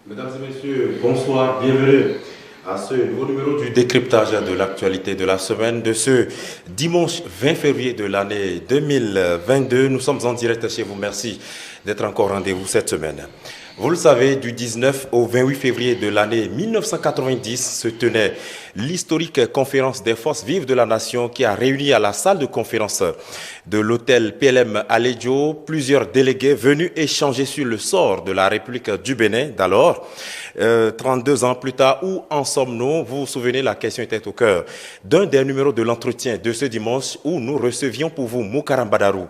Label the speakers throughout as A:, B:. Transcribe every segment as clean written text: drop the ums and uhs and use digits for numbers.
A: Mesdames et messieurs, bonsoir, bienvenue à ce nouveau numéro du décryptage de l'actualité de la semaine de ce dimanche 20 février de l'année 2022. Nous sommes en direct chez vous. Merci d'être encore au rendez-vous cette semaine. Vous le savez, du 19 au 28 février de l'année 1990 se tenait l'historique conférence des forces vives de la nation qui a réuni à la salle de conférence de l'hôtel PLM Alejo plusieurs délégués venus échanger sur le sort de la République du Bénin d'alors. 32 ans plus tard, où en sommes-nous? Vous vous souvenez, la question était au cœur d'un des numéros de l'entretien de ce dimanche où nous recevions pour vous Moukaram Badarou,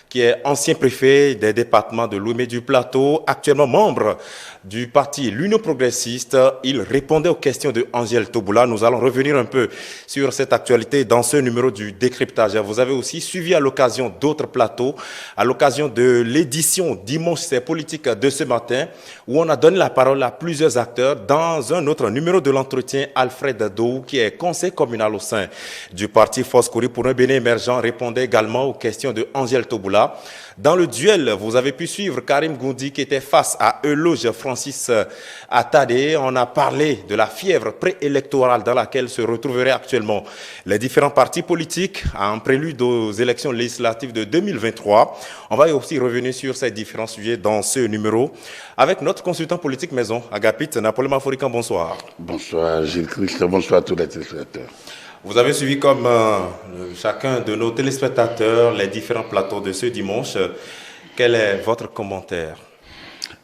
A: qui est ancien préfet des départements de Lomé du Plateau, actuellement membre du parti l'Union progressiste. Il répondait aux questions de Angèle Toboula. Nous allons revenir un peu sur cette actualité dans ce numéro du décryptage. Vous avez aussi suivi à l'occasion d'autres plateaux, à l'occasion de l'édition Dimanche c'est politique de ce matin, où on a donné la parole à plusieurs acteurs. Dans un autre numéro de l'entretien, Alfred Dou, qui est conseiller communal au sein du parti Force Kouri pour un Bénin émergent, répondait également aux questions de Angèle Toboula. Dans le duel, vous avez pu suivre Karim Goundi qui était face à Euloge Francis Attadé. On a parlé de la fièvre préélectorale dans laquelle se retrouveraient actuellement les différents partis politiques en prélude aux élections législatives de 2023. On va aussi revenir sur ces différents sujets dans ce numéro avec notre consultant politique maison, Agapit Napoléon Maforican. Bonsoir.
B: Bonsoir Gilles Christ, bonsoir à tous les téléspectateurs.
A: Vous avez suivi comme chacun de nos téléspectateurs les différents plateaux de ce dimanche. Quel est votre commentaire?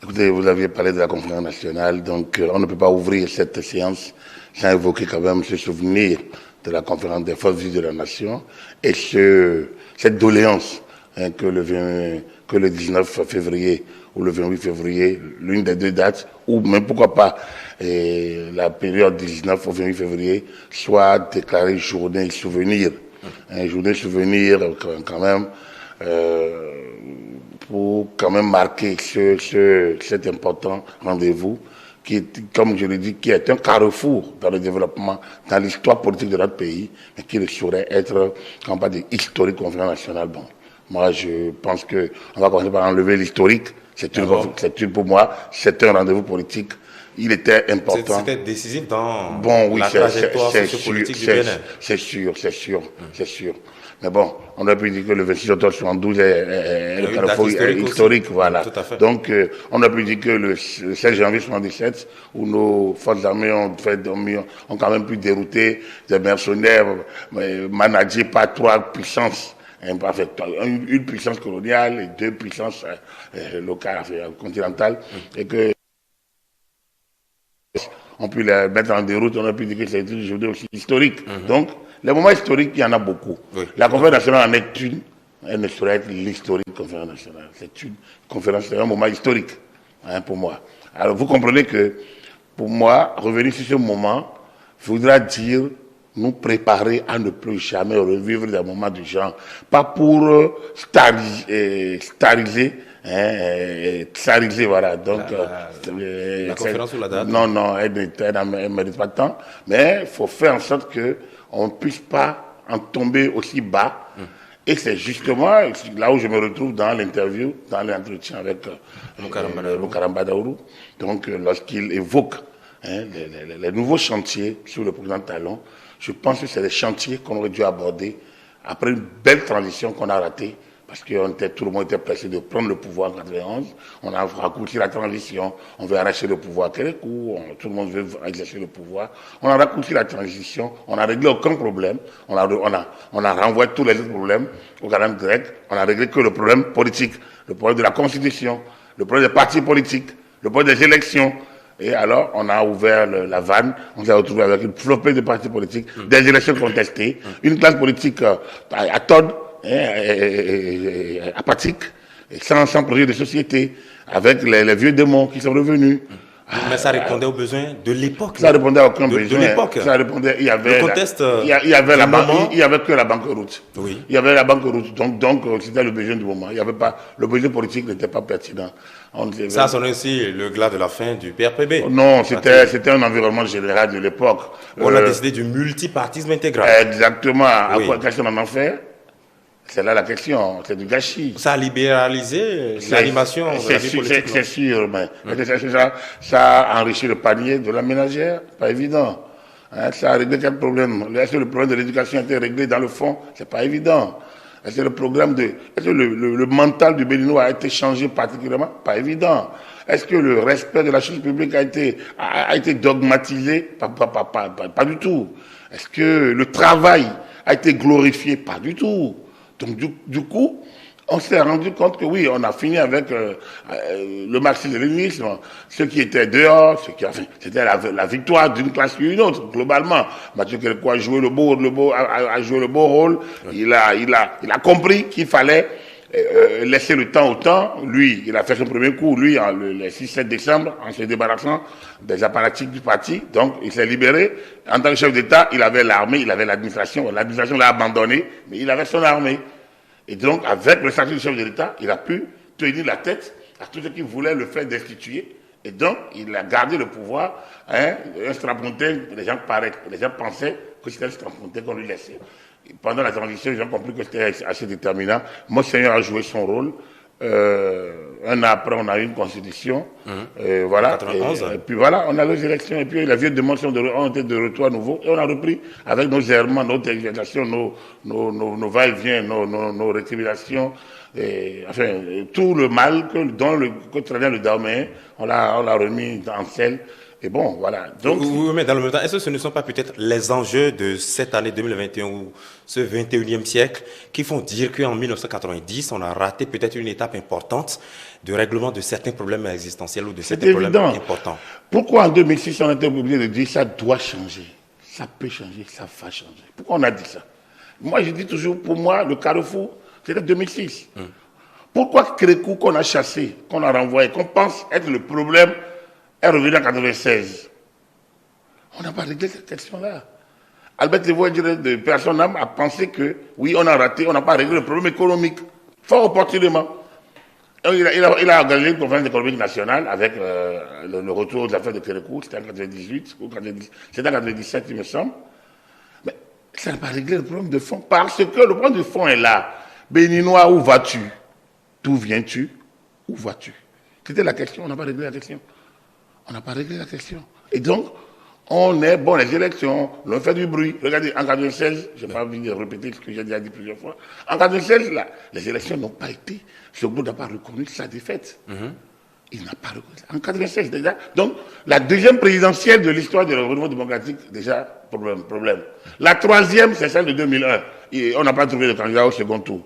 B: Écoutez, vous aviez parlé de la conférence nationale, donc on ne peut pas ouvrir cette séance sans évoquer quand même ce souvenir de la conférence des forces vives de la nation et cette doléance que le 19 février ou le 28 février, l'une des deux dates, ou même pourquoi pas la période du 19 au 28 février, soit déclarée journée souvenir. Journée souvenir quand même, pour quand même marquer cet important rendez-vous qui est, comme je l'ai dit, qui est un carrefour dans le développement, dans l'histoire politique de notre pays, mais qui ne saurait être, quand on parle d'historique conférence nationale. Bon, moi je pense qu'on va commencer par enlever l'historique. Pour moi, c'est un rendez-vous politique. Il était important.
A: C'était décisif dans
B: la trajectoire sociopolitique du Bénin. C'est sûr. Mais bon, on a pu dire que le 26 octobre 72 est le carrefour historique, voilà. Donc, on a pu dire que le 16 janvier 77, où nos forces armées ont quand même pu dérouter des mercenaires managés par trois puissances. Une puissance coloniale et deux puissances locales, continentales, et que on peut les mettre en déroute, on a pu dire que c'est une journée aussi historique. Donc, les moments historiques, il y en a beaucoup. Oui. La conférence nationale en est une, elle ne saurait être l'historique conférence nationale. C'est une conférence, c'est un moment historique, pour moi. Alors, vous comprenez que, pour moi, revenir sur ce moment voudra dire nous préparer à ne plus jamais revivre des moments du genre. Pas pour stariser, voilà. Donc,
A: la conférence sur la date.
B: Non, elle ne mérite pas de temps. Mais il faut faire en sorte qu'on ne puisse pas en tomber aussi bas. Et c'est justement là où je me retrouve dans l'interview, dans l'entretien avec Moukaram Badarou. Donc, lorsqu'il évoque les nouveaux chantiers sur le président Talon, je pense que c'est des chantiers qu'on aurait dû aborder après une belle transition qu'on a ratée, parce que tout le monde était pressé de prendre le pouvoir en 91. On a raccourci la transition, on veut arracher le pouvoir à quel coup, tout le monde veut exercer le pouvoir. On a raccourci la transition, on n'a réglé aucun problème, on a renvoyé tous les autres problèmes au calendrier grec, on a réglé que le problème politique, le problème de la constitution, le problème des partis politiques, le problème des élections. Et alors, on a ouvert la vanne, on s'est retrouvé avec une flopée de partis politiques, des élections contestées, une classe politique atone, apathique, sans projet de société, avec les vieux démons qui sont revenus.
A: Mais ça répondait aux besoins de l'époque.
B: Ça répondait à aucun besoin.
A: De l'époque.
B: Ça répondait, il y avait que la banqueroute.
A: Oui.
B: Il y avait la banqueroute. Donc c'était le besoin du moment. Il y avait pas, le besoin politique n'était pas pertinent.
A: Ça sonnait aussi le glas de la fin du PRPB.
B: Non, c'était un environnement général de l'époque.
A: On a décidé du multipartisme intégral.
B: Exactement. Oui. Qu'est-ce qu'on en a fait? C'est là la question, c'est du gâchis.
A: Ça a libéralisé l'animation de la vie politique.
B: C'est sûr, mais ça a enrichi le panier de la ménagère, pas évident. Hein, ça a réglé quel problème? Est-ce que le problème de l'éducation a été réglé dans le fond? C'est pas évident. Est-ce que le mental du Béninois a été changé particulièrement? Pas évident. Est-ce que le respect de la chose publique a été dogmatisé? Pas du tout. Est-ce que le travail a été glorifié? Pas du tout. Donc du coup, on s'est rendu compte que oui, on a fini avec le marxisme-léninisme. Ceux qui étaient dehors, c'était la victoire d'une classe ou une autre, globalement. Mathieu Kérékou a joué le beau rôle. Il a compris qu'il fallait laisser le temps au temps. Lui, il a fait son premier coup, le 6-7 décembre, en se débarrassant des apparatchiks du parti. Donc, il s'est libéré. En tant que chef d'État, il avait l'armée, il avait l'administration. L'administration l'a abandonné, mais il avait son armée. Et donc, avec le statut de chef de l'État, il a pu tenir la tête à tous ceux qui voulaient le faire destituer. Et donc, il a gardé le pouvoir. Un strapontin, les gens pensaient que c'était un strapontin qu'on lui laissait. Et pendant la transition, ils ont compris que c'était assez déterminant. Monseigneur a joué son rôle. Un an après, on a eu une constitution. Voilà. 91. Et puis voilà, on a les élections. Et puis la vieille demande ont été de retour à nouveau. Et on a repris avec nos errements, nos tergiversations, nos va-et-vient, nos récriminations. Enfin, tout le mal que traînait le Dahoméen, on l'a remis en selle. Et bon, voilà. Donc,
A: oui, mais dans le même temps, est-ce que ce ne sont pas peut-être les enjeux de cette année 2021 ou ce 21e siècle qui font dire qu'en 1990, on a raté peut-être une étape importante de règlement de certains problèmes existentiels ou de certains problèmes importants?
B: Pourquoi en 2006, on a été obligé de dire ça doit changer, ça peut changer, ça va changer? Pourquoi on a dit ça? Moi, je dis toujours, pour moi, le carrefour, c'était 2006. Pourquoi Kérékou, qu'on a chassé, qu'on a renvoyé, qu'on pense être le problème, est revenu en 96. On n'a pas réglé cette question-là. Albert Lévois de personne a pensé que, oui, on a raté, on n'a pas réglé le problème économique. Fort opportunément. Il a organisé une conférence économique nationale avec le retour de l'affaire de Kérékou, c'était en 98, c'était en 97, il me semble. Mais ça n'a pas réglé le problème de fond, parce que le problème de fond est là. Béninois, où vas-tu? D'où viens-tu? Où vas-tu? C'était la question, on n'a pas réglé la question. On n'a pas réglé la question. Et donc, les élections, on fait du bruit. Regardez, en 96, je n'ai pas envie de répéter ce que j'ai déjà dit plusieurs fois. En 96, les élections n'ont pas été. Ce groupe n'a pas reconnu sa défaite. Il n'a pas reconnu. En 96, déjà. Donc, la deuxième présidentielle de l'histoire du renouveau démocratique, déjà, problème. La troisième, c'est celle de 2001. Et on n'a pas trouvé de candidat au second tour.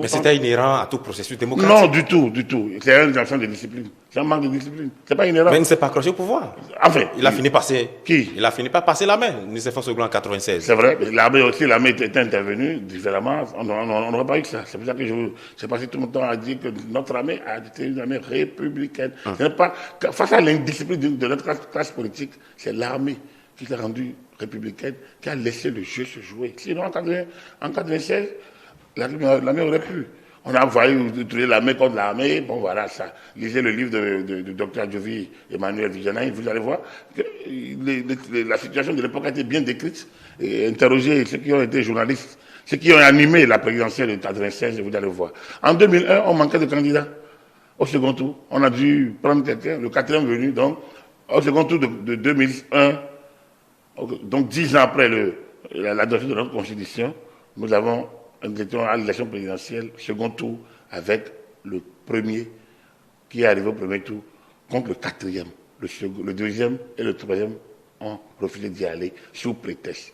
A: Mais c'était inhérent à tout processus démocratique?
B: Non, du tout. C'est une question de discipline. C'est un manque de discipline. C'est pas inhérent.
A: Mais il ne s'est pas accroché au pouvoir.
B: Enfin.
A: Il a fini par passer.
B: Qui?
A: Il a fini par passer la main, Nicéphore Soglo en 96.
B: C'est vrai. L'armée était intervenue différemment. On n'aurait pas eu que ça. C'est pour ça que j'ai passé tout mon temps à dire que notre armée a été une armée républicaine. Ce n'est pas, face à l'indiscipline de notre classe politique, c'est l'armée qui s'est rendue républicaine, qui a laissé le jeu se jouer. Sinon, en 96, l'armée aurait pu. On a envoyé l'armée contre l'armée. Bon, voilà, ça. Lisez le livre de Dr. Djovi, Emmanuel Vijanaï, vous allez voir que la situation de l'époque a été bien décrite. Et interrogez ceux qui ont été journalistes, ceux qui ont animé la présidentielle de 96, vous allez voir. En 2001, on manquait de candidats. Au second tour, on a dû prendre quelqu'un, le quatrième venu, donc, au second tour de 2001, donc 10 ans après l'adoption de notre constitution, nous avons à l'élection présidentielle, second tour, avec le premier qui est arrivé au premier tour contre le quatrième. Le deuxième et le troisième ont refusé d'y aller sous prétexte.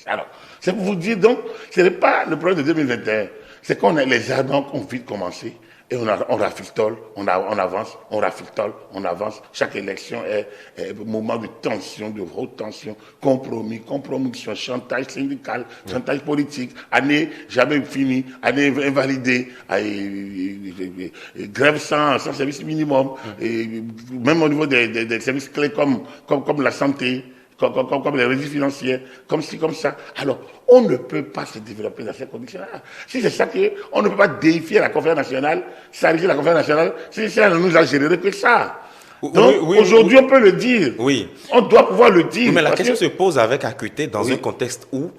B: Alors, c'est pour vous dire donc, ce n'est pas le problème de 2021, c'est qu'on a les ardents ont vite commencé. Et on rafistole, on avance, on rafistole, on avance. Chaque élection est un moment de tension, de haute tension, compromission, chantage syndical, chantage politique, année jamais finie, année invalidée, grève sans service minimum, et même au niveau des services clés comme la santé, comme les régies financières, comme ci, comme ça. Alors, on ne peut pas se développer dans ces conditions-là. Si c'est ça on ne peut pas déifier la conférence nationale, s'arrêter la conférence nationale, si ça ne nous a généré que ça. Donc, aujourd'hui, on peut le dire.
A: Oui.
B: On doit pouvoir le dire.
A: Oui, mais la question se pose avec acuité dans un contexte où,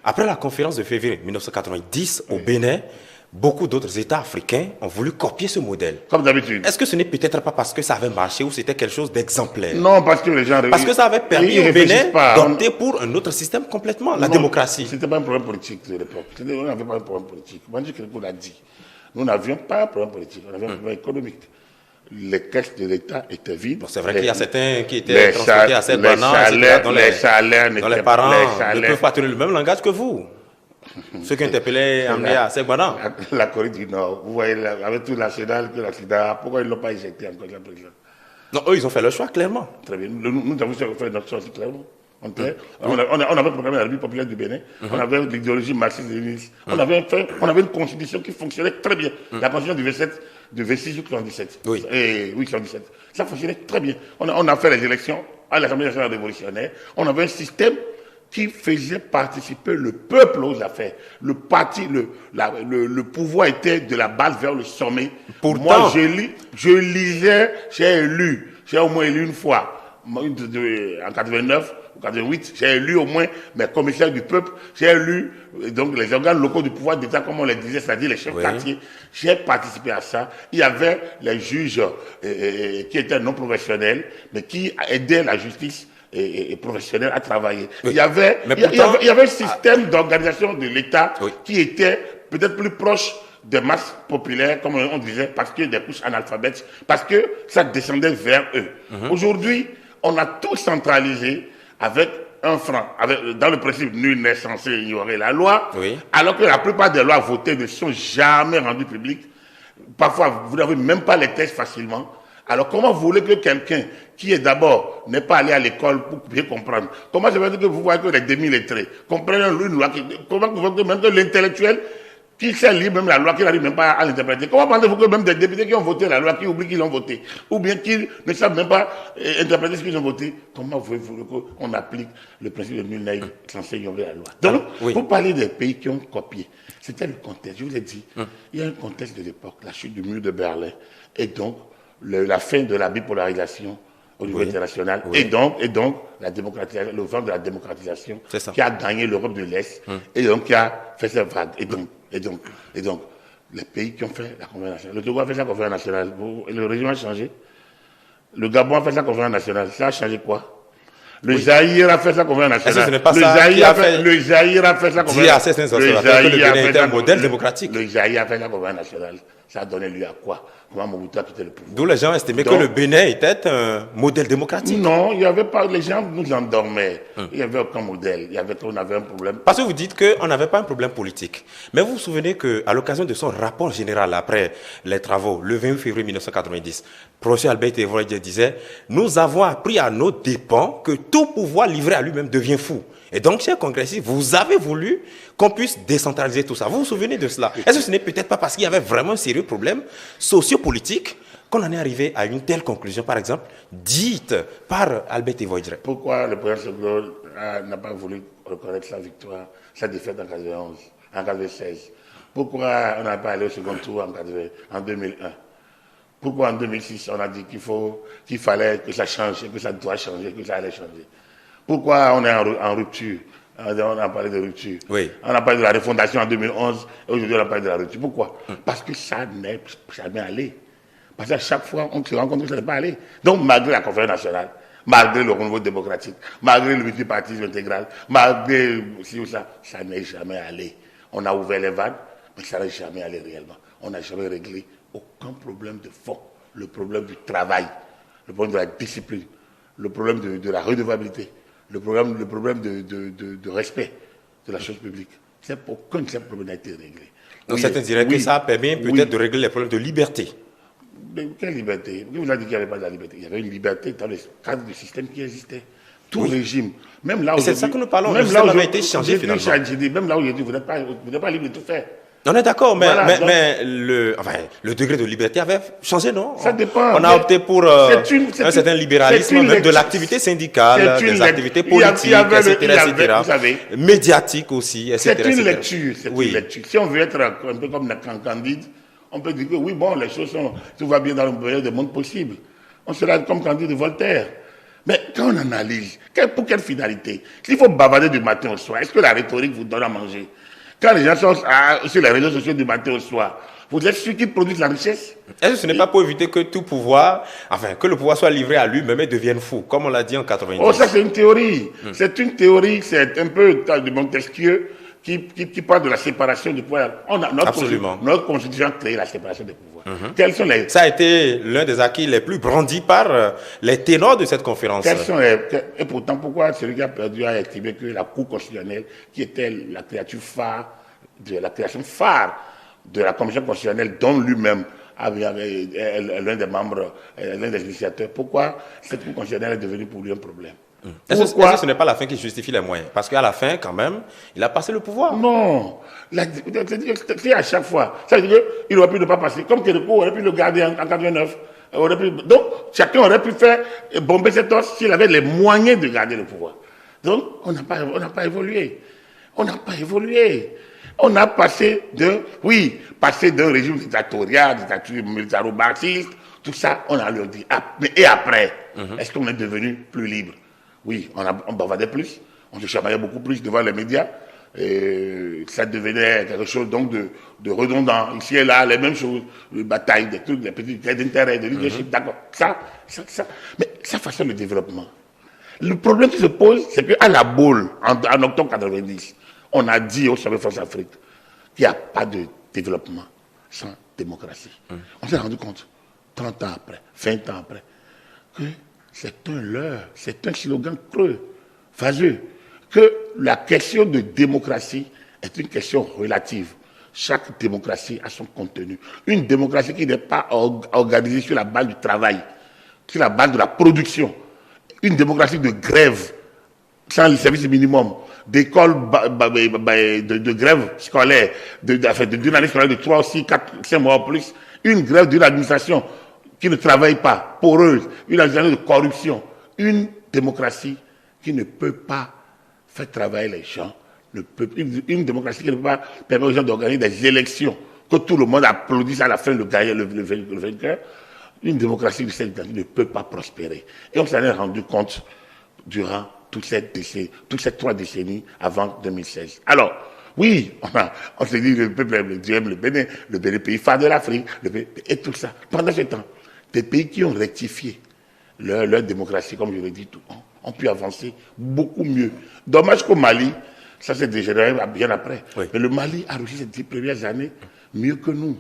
A: après la conférence de février 1990 au Bénin, beaucoup d'autres États africains ont voulu copier ce modèle.
B: Comme d'habitude.
A: Est-ce que ce n'est peut-être pas parce que ça avait marché ou c'était quelque chose d'exemplaire?
B: Non, parce que les gens...
A: Parce que ça avait permis au Bénin d'opter pour un autre système complètement, la démocratie.
B: Ce n'était pas un problème politique de l'époque. On n'avait pas un problème politique. Manji Kiriko l'a dit. Nous n'avions pas un problème politique, on avait un problème économique. Les caisses de l'État étaient vides.
A: Bon, c'est vrai qu'il y a certains qui étaient transportés à cette banane,
B: les salaires
A: dont les parents ne peuvent pas tenir le même langage que vous. Ceux qui interpellaient amenés à cette banane.
B: La Corée du Nord, vous voyez, avec tout l'arsenal que l'accident, pourquoi ils ne l'ont pas éjecté encore la présidente?
A: Non, eux, ils ont fait leur choix, clairement.
B: Très bien. Nous avons fait notre choix aussi, clairement. On avait programmé la République populaire du Bénin, on avait l'idéologie marxiste-léniniste, on avait une constitution qui fonctionnait très bien. La constitution du 26 août 1977.
A: Oui.
B: Oui, 1977. Ça fonctionnait très bien. On a fait les élections à l'Assemblée nationale révolutionnaire. On avait un système qui faisait participer le peuple aux affaires. Le parti, le pouvoir était de la base vers le sommet.
A: Pourtant,
B: moi, je lisais, j'ai au moins élu une fois. En 89 ou 88, j'ai élu au moins mes commissaires du peuple, j'ai élu donc les organes locaux du pouvoir d'État, comme on les disait, c'est-à-dire les chefs quartiers. J'ai participé à ça. Il y avait les juges qui étaient non professionnels, mais qui aidaient la justice et professionnelle à travailler. Il y avait un système d'organisation de l'État qui était peut-être plus proche des masses populaires, comme on disait, parce que des couches analphabètes, parce que ça descendait vers eux. Aujourd'hui, on a tout centralisé avec un franc. Dans le principe, nul n'est censé ignorer la loi, alors que la plupart des lois votées ne sont jamais rendues publiques. Parfois, vous n'avez même pas les textes facilement. Alors, comment vous voulez que quelqu'un qui est d'abord n'est pas allé à l'école pour bien comprendre, comment je veux dire que vous voyez que les demi-lettrés comprennent une loi, comment vous voulez que même que l'intellectuel qui sait lire même la loi, qui n'arrive même pas à l'interpréter. Comment pensez-vous que même des députés qui ont voté la loi, qui oublient qu'ils ont voté, ou bien qui ne savent même pas interpréter ce qu'ils ont voté, comment voulez-vous qu'on applique le principe de nul n'est censé ignorer la loi? Donc, pour parler des pays qui ont copié, c'était le contexte. Je vous ai dit, il y a un contexte de l'époque, la chute du mur de Berlin, et donc la fin de la bipolarisation au niveau international, et donc la démocratisation, le vent de la démocratisation qui a gagné l'Europe de l'Est, et donc qui a fait cette vague. Et donc, les pays qui ont fait la conférence nationale. Le Togo a fait sa conférence nationale. Le régime a changé. Le Gabon a fait sa conférence nationale. Ça a changé quoi? Le Zaïre a fait sa conférence nationale.
A: Est-ce que ce n'est pas ça qui a fait...
B: Le Zaïre a fait sa conférence nationale.
A: Dit à certains observateurs que le Bénin était un modèle démocratique.
B: Le Zaïre a fait sa conférence nationale. Ça a donné lieu à quoi? Comment Mobutu a quitté le pouvoir?
A: D'où les gens estimaient que le Bénin était un modèle démocratique.
B: Non, il n'y avait pas. Les gens nous endormaient. Il n'y avait aucun modèle. On avait un problème.
A: Parce que vous dites qu'on n'avait pas un problème politique. Mais vous vous souvenez qu'à l'occasion de son rapport général après les travaux, le 28 février 1990, professeur Albert Evoye disait « Nous avons appris à nos dépens que tout pouvoir livré à lui-même devient fou. » Et donc, chers congressistes, vous avez voulu qu'on puisse décentraliser tout ça. Vous vous souvenez de cela? Est-ce que ce n'est peut-être pas parce qu'il y avait vraiment un sérieux problème sociopolitique qu'on en est arrivé à une telle conclusion, par exemple, dite par Albert Evoye?
B: Pourquoi le président Senghor n'a pas voulu reconnaître sa victoire, sa défaite en 1991, en 1996? Pourquoi on n'a pas allé au second tour en 2001? Pourquoi en 2006, on a dit qu'il fallait que ça change, que ça doit changer, que ça allait changer? Pourquoi on est en rupture? On a parlé de rupture. On a parlé de la refondation en 2011 et aujourd'hui on a parlé de la rupture. Pourquoi? Parce que ça n'est jamais allé. Parce qu'à chaque fois, on se rend compte que ça n'est pas allé. Donc, malgré la conférence nationale, malgré le renouveau démocratique, malgré le multipartisme intégral, malgré ci ou ça, ça n'est jamais allé. On a ouvert les vannes, mais ça n'est jamais allé réellement. On n'a jamais réglé aucun problème de fond. Le problème du travail, le problème de la discipline, le problème de la redevabilité, le problème de respect de la chose publique. Aucun de ces problèmes n'a été réglé.
A: Donc certains diraient que ça a permis peut-être de régler les problèmes de liberté.
B: Mais quelle liberté? Qui vous a dit qu'il n'y avait pas de la liberté? Il y avait une liberté dans le cadre du système qui existait. Tout régime. Même là où
A: c'est ça que nous parlons. Même là où avait été changé finalement.
B: Même là où aujourd'hui, vous n'êtes pas libre de tout faire.
A: On est d'accord, mais,
B: voilà,
A: mais le degré de liberté avait changé, non?
B: Ça dépend.
A: On a opté pour un certain libéralisme, même de l'activité syndicale, des activités politiques, etc. Médiatiques aussi, etc.
B: C'est une lecture. Une lecture. Si on veut être un peu comme Candide, on peut dire que oui, bon, les choses tout va bien dans le meilleur des mondes possibles. On sera comme quand on dit de Voltaire. Mais quand on analyse, pour quelle finalité? S'il faut bavarder du matin au soir, est-ce que la rhétorique vous donne à manger? Quand les gens sont sur les réseaux sociaux du matin au soir, vous êtes sûr qu'ils produisent la richesse?
A: Est-ce que ce n'est pas pour éviter que tout pouvoir, enfin, que le pouvoir soit livré à lui-même et devienne fou, comme on l'a dit en 90?
B: Oh, ça c'est une théorie. C'est une théorie, c'est un peu de Montesquieu qui parle de la séparation du pouvoir. Notre constitution a créé la séparation des pouvoirs. Quels sont les...
A: Ça a été l'un des acquis les plus brandis par les ténors de cette conférence.
B: Et pourtant, pourquoi celui qui a perdu a estimé que la Cour constitutionnelle, qui était la création phare de la Commission constitutionnelle, dont lui-même avait l'un des membres, l'un des initiateurs, pourquoi cette Cour constitutionnelle est devenue pour lui un problème?
A: Est-ce que ce n'est pas la fin qui justifie les moyens? Parce qu'à la fin, quand même, il a passé le pouvoir.
B: Non. C'est à chaque fois. Ça veut dire qu'il aurait pu ne pas passer. Comme Kérékou aurait pu le garder en 89. Donc, chacun aurait pu faire bomber cet os s'il avait les moyens de garder le pouvoir. Donc, on n'a pas évolué. On n'a pas évolué. On a passé d'un régime dictatorial, dictature militaro-marxiste, tout ça, on a leur dit. Et après, est-ce qu'on est devenu plus libre? Oui, on bavardait plus, on se chamaillait beaucoup plus devant les médias. Et ça devenait quelque chose donc de redondant. Ici et là, les mêmes choses, les batailles, des trucs, des petits traits d'intérêt, de leadership, d'accord. Ça. Mais ça façonne le développement. Le problème qui se pose, c'est qu'à la boule, en octobre 90, on a dit au sommet France-Afrique qu'il n'y a pas de développement sans démocratie. On s'est rendu compte, 30 ans après, 20 ans après, que c'est un leurre, c'est un slogan creux, vaseux, que la question de démocratie est une question relative. Chaque démocratie a son contenu. Une démocratie qui n'est pas organisée sur la base du travail, sur la base de la production. Une démocratie de grève, sans le service minimum, d'école de grève scolaire, d'une année scolaire de 3, 6, 4, 5 mois ou plus. Une grève d'une administration qui ne travaille pas, poreuse, une administration de corruption, une démocratie qui ne peut pas faire travailler les gens, une démocratie qui ne peut pas permettre aux gens d'organiser des élections, que tout le monde applaudisse à la fin le vainqueur, une démocratie de cette nature ne peut pas prospérer. Et on s'en est rendu compte durant toutes ces 3 décennies avant 2016. Alors, oui, on s'est dit le peuple le Bénin, pays phare de l'Afrique, et tout ça. Pendant ce temps, des pays qui ont rectifié leur démocratie, comme je l'ai dit, ont pu avancer beaucoup mieux. Dommage qu'au Mali, ça s'est dégénéré bien après. Oui. Mais le Mali a réussi ces 10 premières années mieux que nous.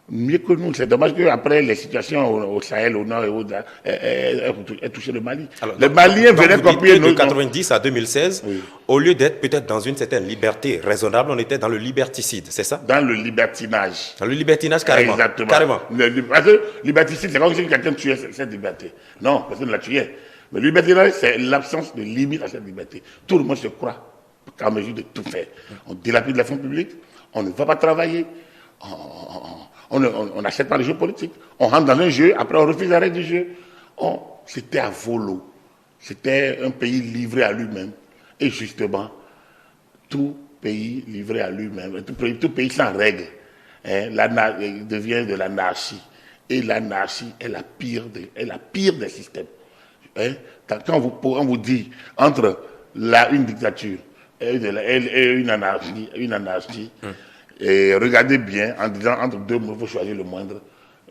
B: Mieux que nous. C'est dommage qu'après, les situations au Sahel, au Nord et au aient touché le Mali. Alors, les Maliens venaient copier
A: de 90 à 2016, oui. Au lieu d'être peut-être dans une certaine liberté raisonnable, on était dans le liberticide, c'est ça?
B: Dans le libertinage.
A: Dans le libertinage, carrément.
B: Exactement.
A: Carrément.
B: Parce que liberticide, c'est comme si quelqu'un tuait cette liberté. Non, personne ne la tuait. Mais le libertinage, c'est l'absence de limite à cette liberté. Tout le monde se croit en mesure de tout faire. On dilapide les fonds publics, on ne va pas travailler, on n'achète pas les jeux politiques. On rentre dans un jeu, après on refuse la règle du jeu. C'était à volo. C'était un pays livré à lui-même. Et justement, tout pays livré à lui-même, tout pays sans règle, devient de l'anarchie. Et l'anarchie est la pire des systèmes. Quand on vous dit entre une dictature et une anarchie, et regardez bien, en disant entre deux mots, il faut choisir le moindre.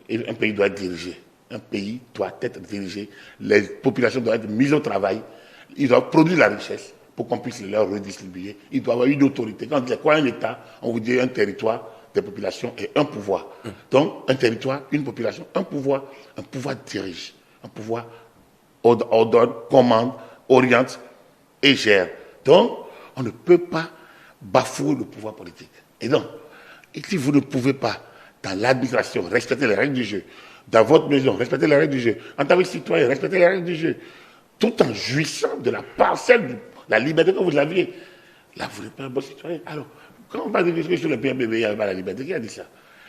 B: Et un pays doit être dirigé. Un pays doit être dirigé. Les populations doivent être mises au travail. Ils doivent produire la richesse pour qu'on puisse leur redistribuer. Il doit y avoir une autorité. Quand on dit quoi un État, on vous dit un territoire, des populations et un pouvoir. Donc, un territoire, une population, un pouvoir. Un pouvoir dirige. Un pouvoir ordonne, commande, oriente et gère. Donc, on ne peut pas bafouer le pouvoir politique. Et donc, si vous ne pouvez pas, dans l'administration, respecter les règles du jeu, dans votre maison, respecter les règles du jeu, en tant que citoyen, respecter les règles du jeu, tout en jouissant de la parcelle, de la liberté que vous aviez, là, vous n'êtes pas un bon citoyen. Alors, quand on parle de sur le PMBB, il n'y avait pas la liberté. Qui a dit ça?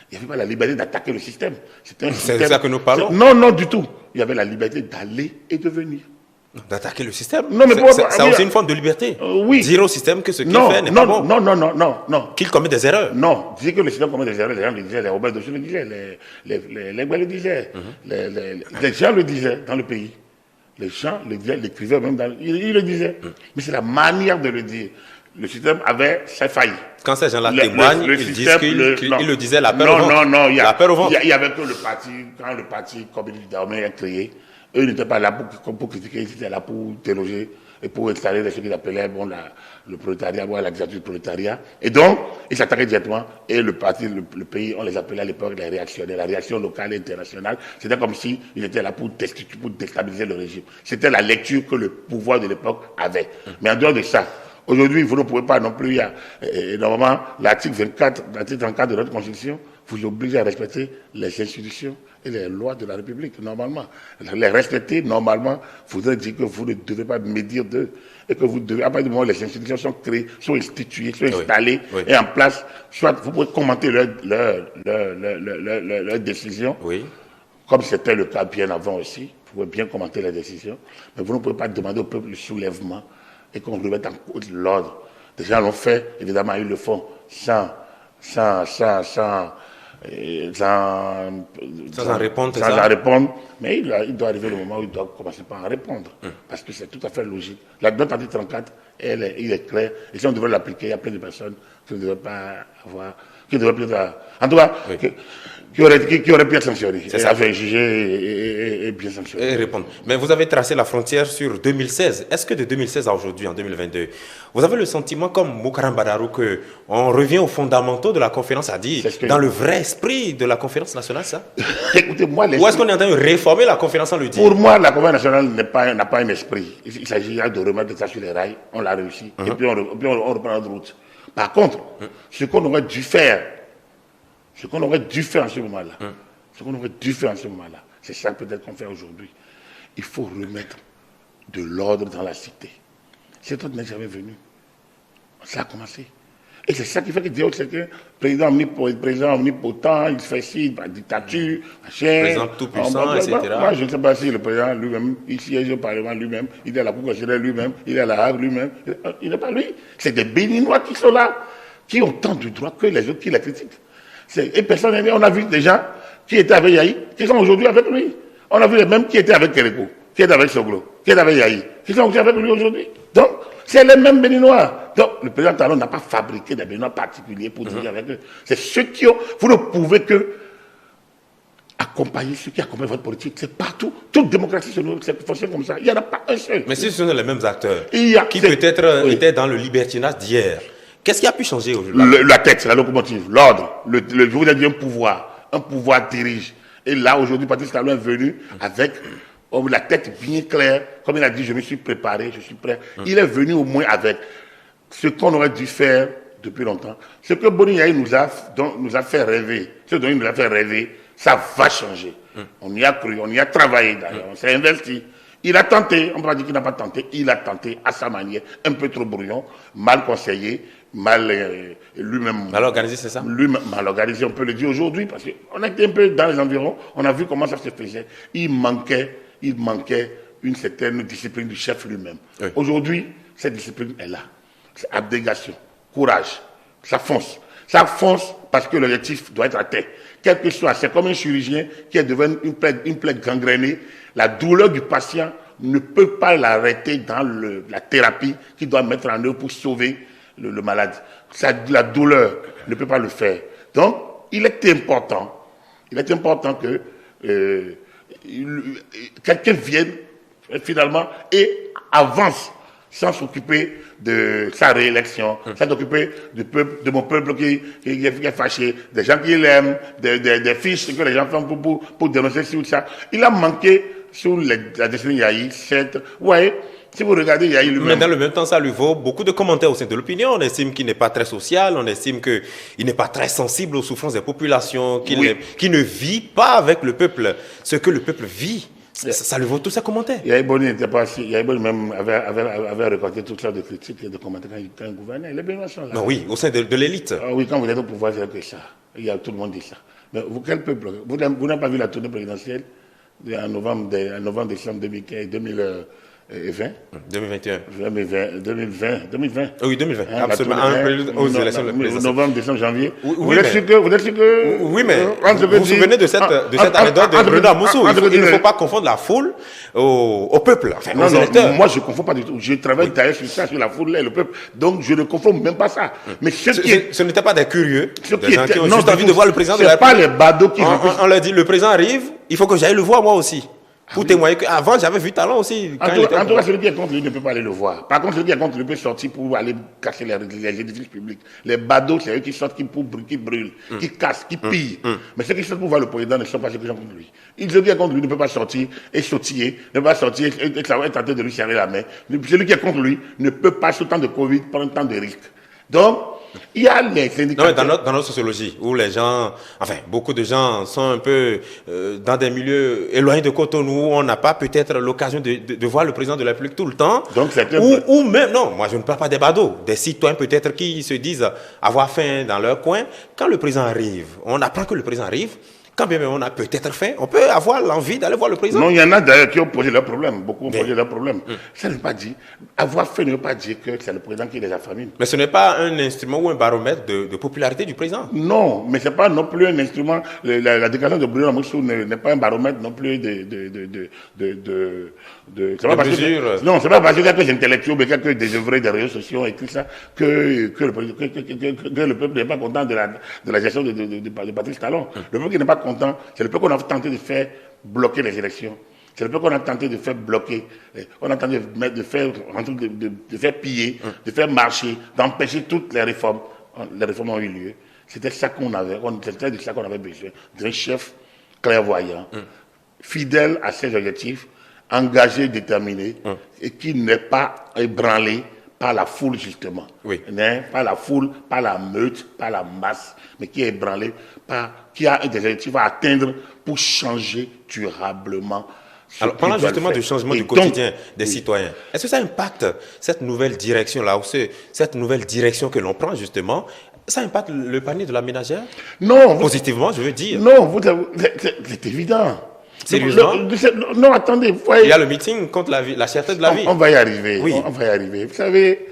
B: Il n'y avait pas la liberté d'attaquer le système.
A: C'est de ça que nous parlons?
B: Non, du tout. Il y avait la liberté d'aller et de venir.
A: D'attaquer le système.
B: Non, mais
A: ça a aussi une forme de liberté.
B: Oui.
A: Dire au système que ce qu'il fait n'est pas bon.
B: Non.
A: Qu'il commet des erreurs.
B: Non, dire que le système commet des erreurs, les gens le disaient, les Robert Dossou le disaient, les Gouais le disaient, les gens le disaient dans le pays. Les gens le disaient, l'écrivaient même, ils le disaient. Mais c'est la manière de le dire. Le système avait ses failles.
A: Quand ces gens-là témoignent, ils disent qu'ils le disaient, la peur au ventre.
B: Non,
A: la peur au ventre.
B: Il y avait que le parti, quand le parti communiste d'armée est créé, eux n'étaient pas là pour critiquer, ils étaient là pour déloger et pour installer ce qu'ils appelaient le prolétariat, la dictature du prolétariat. Et donc, ils s'attaquaient directement, et le parti, le pays, on les appelait à l'époque les réactionnaires, la réaction locale et internationale. C'était comme s'ils étaient là pour déstabiliser le régime. C'était la lecture que le pouvoir de l'époque avait. Mais en dehors de ça, aujourd'hui, vous ne pouvez pas non plus, normalement, l'article 34 de notre Constitution vous oblige à respecter les institutions et les lois de la République, normalement. Les respecter, normalement, voudrait dire que vous ne devez pas médire d'eux. Et que vous devez, à partir du moment où les institutions sont créées, sont instituées, sont installées et en place, soit vous pouvez commenter leurs décisions, comme c'était le cas bien avant aussi, vous pouvez bien commenter les décisions, mais vous ne pouvez pas demander au peuple le soulèvement et qu'on remette en cause l'ordre. Des gens l'ont fait, évidemment, ils le font sans en répondre, mais il doit arriver le moment où il doit commencer par en répondre, parce que c'est tout à fait logique. La note article 34, il est clair, et si on devait l'appliquer, il y a plein de personnes qui ne devraient pas avoir, qui devraient peut-être, en tout cas, qui auraient pu être sanctionnés. C'est ça, fait juger et bien sanctionner.
A: Et répondre. Mais vous avez tracé la frontière sur 2016. Est-ce que de 2016 à aujourd'hui, en 2022, vous avez le sentiment, comme Moukaram Badarou, qu'on revient aux fondamentaux de la conférence, à dire, dans le vrai esprit de la conférence nationale, ça?
B: Écoutez-moi,
A: ou est-ce qu'on est en train de réformer la conférence sans le dire?
B: Pour moi, la conférence nationale n'a pas un esprit. Il s'agit de remettre ça sur les rails, on l'a réussi, et puis on reprend notre route. Par contre, ce qu'on aurait dû faire, en ce moment-là, c'est ça peut-être qu'on fait aujourd'hui. Il faut remettre de l'ordre dans la cité. Cet ordre n'est jamais venu. Ça a commencé. Et c'est ça qui fait que Dieu, c'est que président omnipotent, il fait ci, dictature, machin.
A: Président tout-puissant, etc.
B: Moi, je ne sais pas si le président lui-même, il siège au Parlement lui-même, il est à la Cour constitutionnelle lui-même, il est à la Hague lui-même. Il n'est pas lui. C'est des Béninois qui sont là, qui ont tant de droits que les autres qui la critiquent. Et personne on a vu des gens qui étaient avec Yahi, qui sont aujourd'hui avec lui. On a vu les mêmes qui étaient avec Kérékou, qui étaient avec Soglo, qui étaient avec Yahi, qui sont aussi avec lui aujourd'hui. Donc, c'est les mêmes Béninois. Donc, le président Talon n'a pas fabriqué des Béninois particuliers pour dire avec eux. C'est ceux qui ont... Vous ne pouvez que accompagner ceux qui accompagnent votre politique. C'est partout. Toute démocratie fonctionne comme ça. Il n'y en a pas un seul.
A: Mais si ce sont les mêmes acteurs qui peut-être étaient dans le libertinage d'hier, qu'est-ce qui a pu changer aujourd'hui?
B: La tête, la locomotive, l'ordre, je vous ai dit un pouvoir dirige. Et là, aujourd'hui, Patrice Talon est venu avec la tête bien claire. Comme il a dit, je me suis préparé, je suis prêt. Il est venu au moins avec ce qu'on aurait dû faire depuis longtemps. Ce que Boni Yahi nous a fait rêver, ce dont il nous a fait rêver, ça va changer. On y a cru, on y a travaillé d'ailleurs, on s'est investi. Il a tenté, on ne peut pas dire qu'il n'a pas tenté, il a tenté à sa manière, un peu trop brouillon, mal conseillé, lui-même.
A: Mal organisé, c'est ça?
B: Lui-même, mal organisé, on peut le dire aujourd'hui, parce qu'on était un peu dans les environs, on a vu comment ça se faisait. Il manquait une certaine discipline du chef lui-même. Oui. Aujourd'hui, cette discipline est là. C'est abnégation, courage, ça fonce. Ça fonce parce que l'objectif doit être atteint. Quel que soit, c'est comme un chirurgien qui est devenu une plaie gangrénée. La douleur du patient ne peut pas l'arrêter dans la thérapie qu'il doit mettre en œuvre pour sauver le malade. La douleur ne peut pas le faire. Donc, il est important que quelqu'un vienne finalement et avance sans s'occuper de sa réélection, sans s'occuper de mon peuple qui est fâché, des gens qui l'aiment, des fiches que les gens font pour dénoncer sur ça. Il a manqué sur la décennie Yahi, si vous regardez Yahi lui-même.
A: Mais dans le même temps, ça lui vaut beaucoup de commentaires au sein de l'opinion. On estime qu'il n'est pas très social, on estime qu'il n'est pas très sensible aux souffrances des populations, qu'il ne vit pas avec le peuple ce que le peuple vit. Ça lui vaut tous ces commentaires.
B: Yahi Boni n'était pas si. Yahi Boni même avait récolté toutes sortes de critiques et de commentaires quand il gouvernait. Les Béninois sont là.
A: Non, oui, au sein de l'élite.
B: Oui, quand vous êtes au pouvoir, c'est que ça. Tout le monde dit ça. Mais vous, quel peuple? Vous n'avez pas vu la tournée présidentielle en novembre-décembre 20.
A: 2021.
B: 2020.
A: Oui, 2020. Absolument. Aux élections de présidentielles.
B: Novembre, décembre, janvier.
A: Oui,
B: Vous êtes sûr que...
A: Oui, mais vous vous souvenez de cette anecdote de Bruno Amoussou. Il ne faut pas confondre la foule au peuple, enfin, aux électeurs.
B: Moi je ne confonds pas du tout. Je travaille d'ailleurs sur ça, sur la foule et le peuple. Donc je ne confonds même pas ça. Mais ce
A: n'était pas des curieux, des gens qui ont
B: juste
A: envie de voir le président de la
B: République. Ce n'est
A: République.
B: pas les badauds qui...
A: On leur dit, le président arrive, il faut que j'aille le voir moi aussi. Pour témoigner qu'avant, j'avais vu Talon aussi.
B: En tout cas, celui qui est contre lui ne peut pas aller le voir. Par contre, celui qui est contre lui peut sortir pour aller casser les édifices publics. Les badauds, c'est eux qui sortent, qui brûlent, qui cassent, qui pillent. Mais ceux qui sortent pour voir le président ne sont pas ceux qui sont contre lui. Celui qui est contre lui ne peut pas sortir et sautiller, ne peut pas sortir et tenter de lui serrer la main. Celui qui est contre lui ne peut pas, sous temps de Covid, prendre tant de risques. Donc, il y a les syndicats.
A: Dans notre sociologie, où les gens, enfin, beaucoup de gens sont un peu dans des milieux éloignés de Cotonou, où on n'a pas peut-être l'occasion de voir le président de la République tout le temps.
B: Donc,
A: ou même, non, moi je ne parle pas des badauds, des citoyens peut-être qui se disent avoir faim dans leur coin. Quand le président arrive, on apprend que le président arrive. Quand bien même on a peut-être faim, on peut avoir l'envie d'aller voir le président.
B: Non, il y en a d'ailleurs qui ont posé leurs problèmes. Beaucoup ont posé leurs problèmes. Ça ne veut pas dire. Avoir faim ne veut pas dire que c'est le président qui les a famines.
A: Mais ce n'est pas un instrument ou un baromètre de popularité du président.
B: Non, mais ce n'est pas non plus un instrument. La déclaration de Bruno Amoussou n'est pas un baromètre non plus non, c'est pas parce qu'il y a quelques intellectuels, mais quelques désœuvrés des réseaux sociaux et tout ça, que le peuple n'est pas content de la gestion de Patrice Talon. Le peuple qui n'est pas content, c'est le peuple qu'on a tenté de faire bloquer les élections. C'est le peuple qu'on a tenté de faire bloquer. On a tenté de faire piller, de faire marcher, d'empêcher toutes les réformes. Les réformes ont eu lieu. C'était ça qu'on avait. C'était de ça qu'on avait besoin. D'un chef clairvoyant, fidèle à ses objectifs, engagé, déterminé, et qui n'est pas ébranlé par la foule, justement.
A: Oui.
B: Pas la foule, pas la meute, pas la masse, mais qui est ébranlé qui a des objectifs à atteindre pour changer durablement.
A: Alors, parlant justement du changement du quotidien des citoyens, est-ce que ça impacte cette nouvelle direction-là, ou cette nouvelle direction que l'on prend justement, ça impacte le panier de la ménagère?
B: Non.
A: Positivement, je veux dire.
B: Non, c'est évident.
A: Sérieusement?
B: Non, attendez, vous voyez.
A: Il y a le meeting contre la cherté de la vie.
B: On va y arriver.
A: Oui.
B: On va y arriver. Vous savez,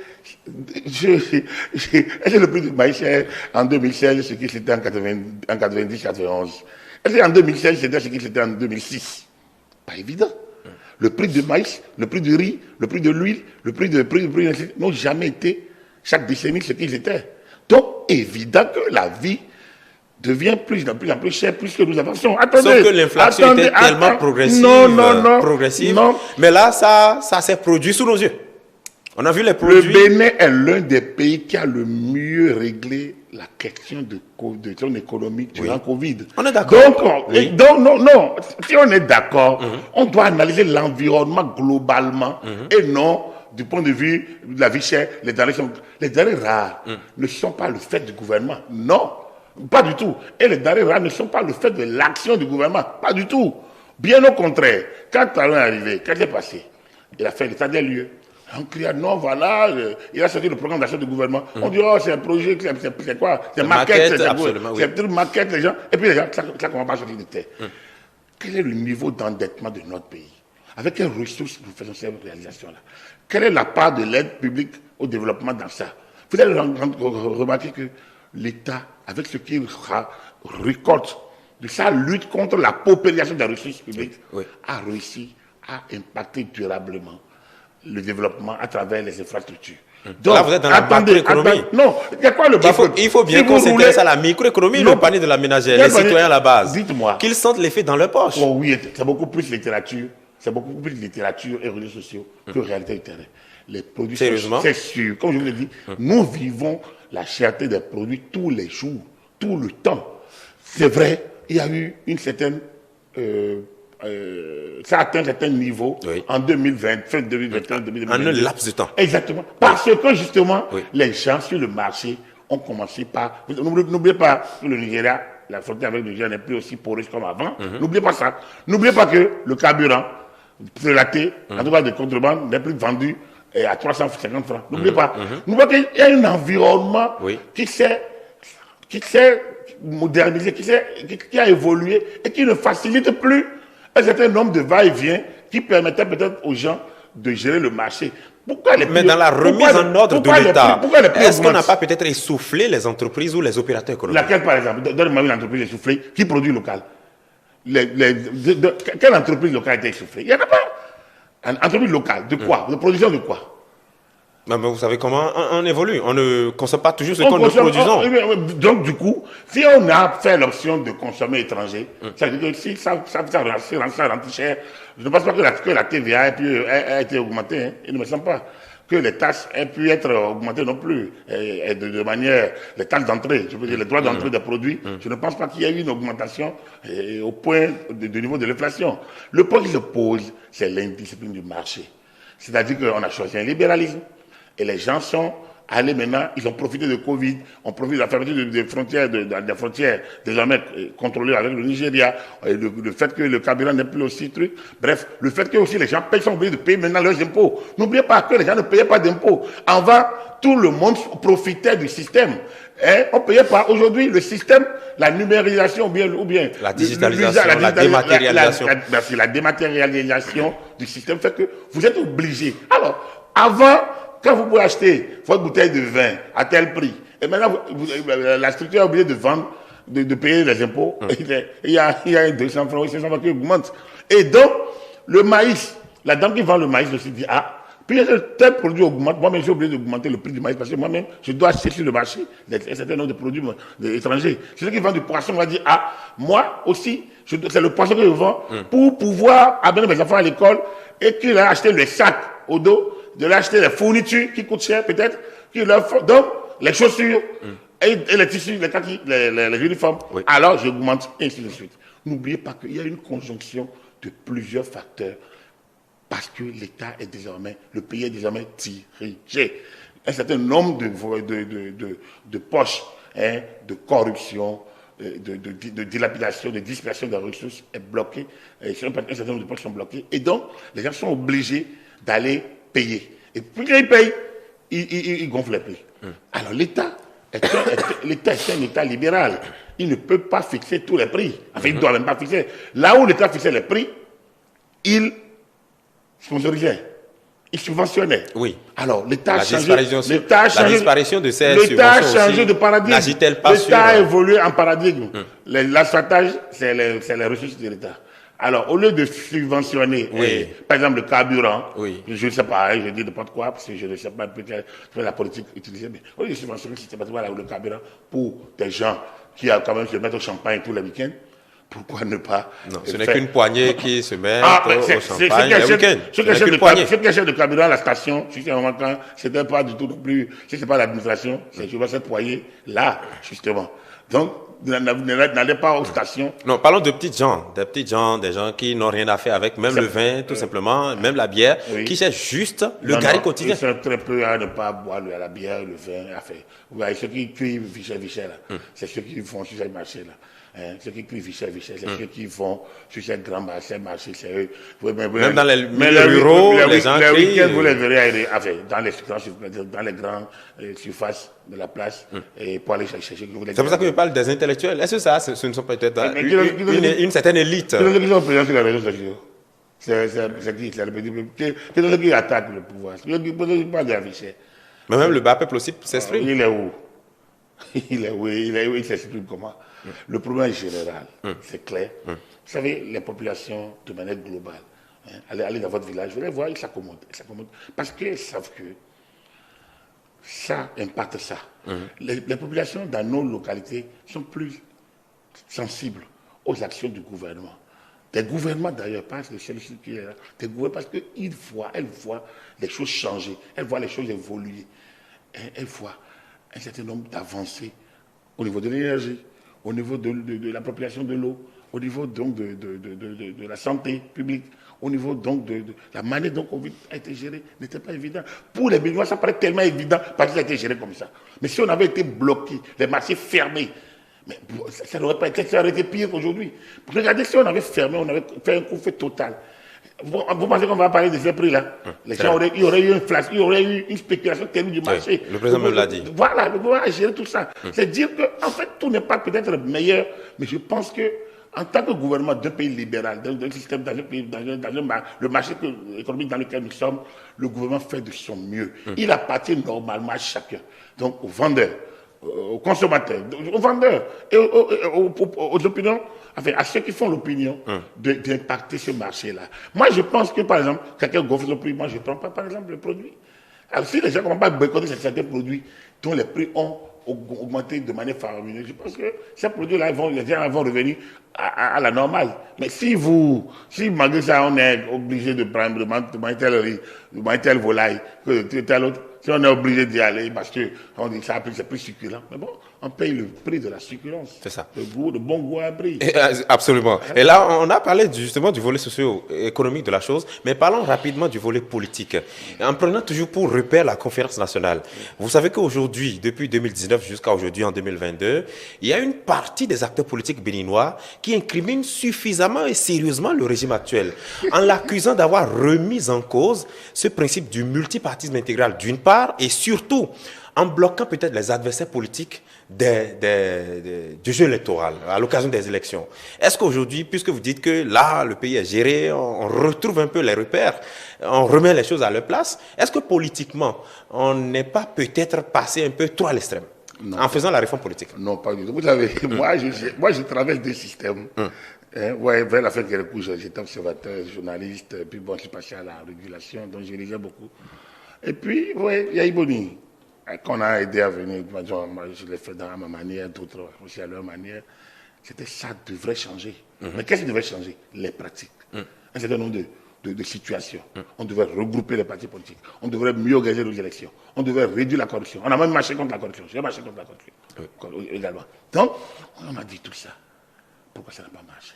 B: est-ce que le prix du maïs en 2016, ce qui c'était en 90-91? Est-ce qu'en 2016, c'était ce qui c'était en 2006? Pas évident. Le prix du maïs, le prix du riz, le prix de l'huile, le prix n'ont jamais été, chaque décennie, ce qu'ils étaient. Donc, évident que la vie devient de plus en plus chère, plus que nous avançons. Attendez.
A: Sauf que l'inflation était tellement progressive, progressive.
B: Non.
A: Mais là, ça s'est produit sous nos yeux. On a vu les produits.
B: Le Bénin est l'un des pays qui a le mieux réglé la question de son économie durant Covid.
A: On est d'accord.
B: Donc, non. Si on est d'accord, on doit analyser l'environnement globalement et non du point de vue de la vie chère. Les denrées rares ne sont pas le fait du gouvernement. Non, pas du tout. Et les denrées rares ne sont pas le fait de l'action du gouvernement. Pas du tout. Bien au contraire. Quand Talon est arrivé, qu'est-ce qui s'est passé? Il a fait l'état des lieux. On crie, non, voilà, il a sorti le programme d'achat du gouvernement. On dit, oh, c'est un projet, c'est quoi? C'est maquette, c'est un truc maquette, les gens. Et puis les gens, ça commence pas à sortir de terre. Quel est le niveau d'endettement de notre pays? Avec quelles ressources nous faisons cette réalisation-là? Quelle est la part de l'aide publique au développement dans ça? Vous allez remarquer que l'État, avec ce qu'il récolte de sa lutte contre la paupérisation des ressources publiques, a réussi à impacter durablement le développement à travers les infrastructures.
A: Donc, là, vous êtes dans la macroéconomie.
B: Non, il y a quoi le
A: Il faut bien qu'on s'intéresse à la microéconomie, le panier de la ménagère, les citoyens à la base.
B: Dites-moi.
A: Qu'ils sentent l'effet dans leur poche.
B: Oh, oui, c'est beaucoup plus littérature. C'est beaucoup plus littérature et réseaux sociaux que réalité du terrain. Les produits,
A: sérieusement,
B: c'est sûr. Comme je vous l'ai dit, nous vivons la cherté des produits tous les jours, tout le temps. C'est vrai, il y a eu une certaine... ça a atteint un certain niveau en 2020, fin 2021, 2022.
A: En un laps de temps.
B: Exactement. Parce que justement, les gens sur le marché ont commencé par... N'oubliez pas que le Nigeria, la frontière avec le Nigeria n'est plus aussi poreuse comme avant. N'oubliez pas ça. N'oubliez pas que le carburant prélaté, en tout cas de contrebande, n'est plus vendu à 350 francs. N'oubliez pas. N'oubliez qu'il y a un environnement qui s'est modernisé, qui a évolué et qui ne facilite plus un certain nombre de va-et-vient qui permettait peut-être aux gens de gérer le marché. Pourquoi les prix,
A: Mais dans la remise en ordre de l'État, est-ce qu'on n'a pas peut-être essoufflé les entreprises ou les opérateurs économiques?
B: Laquelle, par exemple? Donne-moi une entreprise essoufflée qui produit local. Quelle entreprise locale a été essoufflée? Il n'y en a pas. Une entreprise locale, de quoi? De production de quoi?
A: Mais vous savez comment on évolue. On ne consomme pas toujours ce que nous produisons.
B: Donc, du coup, si on a fait l'option de consommer étranger, ça veut dire que si ça rentre cher, je ne pense pas que la TVA a été augmentée. Hein. Il ne me semble pas que les taxes aient pu être augmentées non plus. Et de manière, les taxes d'entrée, je veux dire, les droits d'entrée des produits, je ne pense pas qu'il y ait eu une augmentation au point du niveau de l'inflation. Le point qui se pose, c'est l'indiscipline du marché. C'est-à-dire qu'on a choisi un libéralisme. Et les gens sont allés maintenant, ils ont profité de Covid, ont profité de la fermeture des frontières, des frontières désormais contrôlées avec le Nigeria, le fait que le carburant n'est plus aussi truc. Bref, le fait que aussi les gens sont obligés de payer maintenant leurs impôts. N'oubliez pas que les gens ne payaient pas d'impôts. Avant, tout le monde profitait du système. Et on ne payait pas. Aujourd'hui, le système, la numérisation ou bien
A: la digitalisation, la dématérialisation.
B: Merci, la dématérialisation du système fait que vous êtes obligés. Alors, avant, quand vous pouvez acheter votre bouteille de vin à tel prix, et maintenant la structure est obligée de vendre, de payer les impôts, il y a 200 francs, 500 francs qui augmentent. Et donc, le maïs, la dame qui vend le maïs aussi dit, puis tel produit augmente, moi-même je suis obligé d'augmenter le prix du maïs parce que moi-même je dois acheter sur le marché un certain nombre de produits étrangers. Celui qui vend du poisson va dire, moi aussi, c'est le poisson que je vends pour pouvoir amener mes enfants à l'école et qu'il a acheté le sac au dos, de l'acheter les fournitures qui coûtent cher peut-être, donc les chaussures et les tissus, les kaki, les uniformes. Oui. Alors j'augmente et ainsi de suite. N'oubliez pas qu'il y a une conjonction de plusieurs facteurs parce que l'État est désormais, le pays est désormais dirigé. Un certain nombre de poches de corruption, de dilapidation, de dispersion des ressources est bloqué. Un certain nombre de poches sont bloquées. Et donc, les gens sont obligés d'aller payer. Et puis qu'ils payent, ils gonflent les prix. Alors l'État est un État libéral. Il ne peut pas fixer tous les prix. Enfin, il ne doit même pas fixer. Là où l'État fixait les prix, il sponsorisait. Il subventionnait.
A: Oui.
B: Alors l'État a changé.
A: La disparition de ces subventions
B: l'État a changé de paradigme.
A: N'agit-elle pas sur...
B: L'État a évolué en paradigme. L'asphatage, c'est les ressources de l'État. Alors, au lieu de subventionner, par exemple, le carburant, je ne sais pas, je dis n'importe quoi, parce que je ne sais pas peut-être la politique utilisée, mais au lieu de subventionner systématiquement le carburant pour des gens qui ont quand même se mettre au champagne tous les week-ends, pourquoi ne pas...
A: Non, ce n'est qu'une poignée qui se met au champagne les week-ends.
B: Ceux qui achètent le carburant à la station, si c'est un moment quand c'était pas du tout non plus, si c'est pas l'administration, c'est souvent cette poignée-là, justement. Donc, n'allez pas aux stations.
A: Non, parlons de petites gens, des gens qui n'ont rien à faire avec même le vin, tout simplement, même la bière, qui cherchent juste le gari quotidien.
B: Ils sont très peu à ne pas boire la bière, le vin, vous voyez, ceux qui crient Vichet, là, c'est ceux qui font sur ces marchés-là. Ceux qui crient Vichet, c'est ceux qui vont sur ces grands marchés, c'est eux.
A: Même dans les ruraux, les gens crient.
B: Les week-ends, vous les verrez dans les grandes surfaces de la place et pour aller chercher.
A: C'est pour ça que je parle des intellectuels. Est-ce que ce ne sont peut-être une certaine élite?
B: Qui sont présents sur les réseaux sociaux. C'est qui? C'est le petit qui attaque le pouvoir. C'est qui parle de Vichet.
A: Mais même le bas peuple aussi s'exprime.
B: Il est où? Il s'exprime comment? Le problème est général, c'est clair. Vous savez, les populations, de manière globale, allez dans votre village, vous allez voir, ils s'accommodent. Parce qu'ils savent que ça impacte ça. Les populations dans nos localités sont plus sensibles aux actions du gouvernement. Des gouvernements d'ailleurs, pas celui-ci qui est là, des gouvernements parce qu'elles voient les choses changer, elles voient les choses évoluer, elles voient un certain nombre d'avancées au niveau de l'énergie, au niveau de l'appropriation de l'eau, au niveau donc de la santé publique, au niveau donc de la manière dont Covid a été géré, n'était pas évident. Pour les Béninois, ça paraît tellement évident parce qu'il a été géré comme ça. Mais si on avait été bloqué, les marchés fermés, mais ça n'aurait pas été, ça aurait été pire qu'aujourd'hui. Regardez, si on avait fermé, on avait fait un coup fait total. Vous pensez qu'on va parler de ces prix-là? Les gens il y aurait eu une inflation, il y aurait eu une spéculation terrible du marché.
A: Le président me l'a dit.
B: Voilà, le gouvernement a géré tout ça. C'est dire que, en fait, tout n'est pas peut-être meilleur, mais je pense que En tant que gouvernement d'un pays libéral, d'un système, dans le marché économique dans lequel nous sommes, le gouvernement fait de son mieux. Il appartient normalement à chacun. Donc aux vendeurs, aux consommateurs, aux vendeurs et aux opinions, enfin à ceux qui font l'opinion d'impacter ce marché-là. Moi je pense que par exemple, quelqu'un gonfle le prix, moi je ne prends pas par exemple le produit. Alors si les gens ne commencent pas à boycotter certains produits dont les prix ont augmenté de manière faramineuse, je pense que ces produits-là, les gens vont revenir à la normale. Mais si malgré ça, on est obligé de prendre de manger tel riz, de manger telle volaille, que tel autre, si on est obligé d'y aller parce qu'on dit que c'est plus succulent, mais bon, on paye le prix de la succulence.
A: C'est ça.
B: Le bon goût à prix.
A: Absolument. Et là, on a parlé justement du volet socio-économique de la chose, mais parlons rapidement du volet politique. En prenant toujours pour repère la conférence nationale. Vous savez qu'aujourd'hui, depuis 2019 jusqu'à aujourd'hui en 2022, il y a une partie des acteurs politiques béninois qui incriminent suffisamment et sérieusement le régime actuel, en l'accusant d'avoir remis en cause ce principe du multipartisme intégral d'une part, et surtout en bloquant peut-être les adversaires politiques du jeu électoral à l'occasion des élections. Est-ce qu'aujourd'hui, puisque vous dites que là, le pays est géré, on retrouve un peu les repères, on remet les choses à leur place, est-ce que politiquement, on n'est pas peut-être passé un peu trop à l'extrême en faisant la réforme politique?
B: Non, pas du tout. Vous savez, moi, je traverse des systèmes. Vers la fin de les couches, j'étais observateur, journaliste, puis bon, je suis passé à la régulation, donc je lisais beaucoup. Et puis, il y a Iboni, qu'on a aidé à venir. Moi, je l'ai fait à ma manière, d'autres aussi à leur manière. Ça devrait changer. Mais qu'est-ce qui devrait changer? Les pratiques. Un certain nombre de situations. On devrait regrouper les partis politiques. On devrait mieux organiser nos élections. On devrait réduire la corruption. On a même marché contre la corruption. J'ai marché contre la corruption également. Donc, on a dit tout ça. Pourquoi ça n'a pas marché?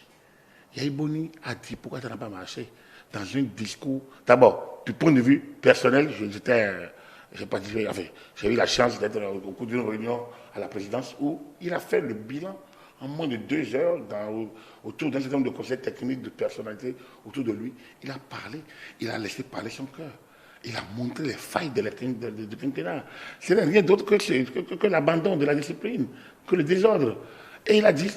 B: Yaïboni a dit pourquoi ça n'a pas marché dans un discours. D'abord, du point de vue personnel, j'ai eu la chance d'être au cours d'une réunion à la présidence où il a fait le bilan en moins de 2 heures autour d'un certain nombre de conseils techniques, de personnalités autour de lui. Il a parlé, il a laissé parler son cœur. Il a montré les failles du quinquennat. Ce n'est rien d'autre que l'abandon de la discipline, que le désordre. Et il a dit,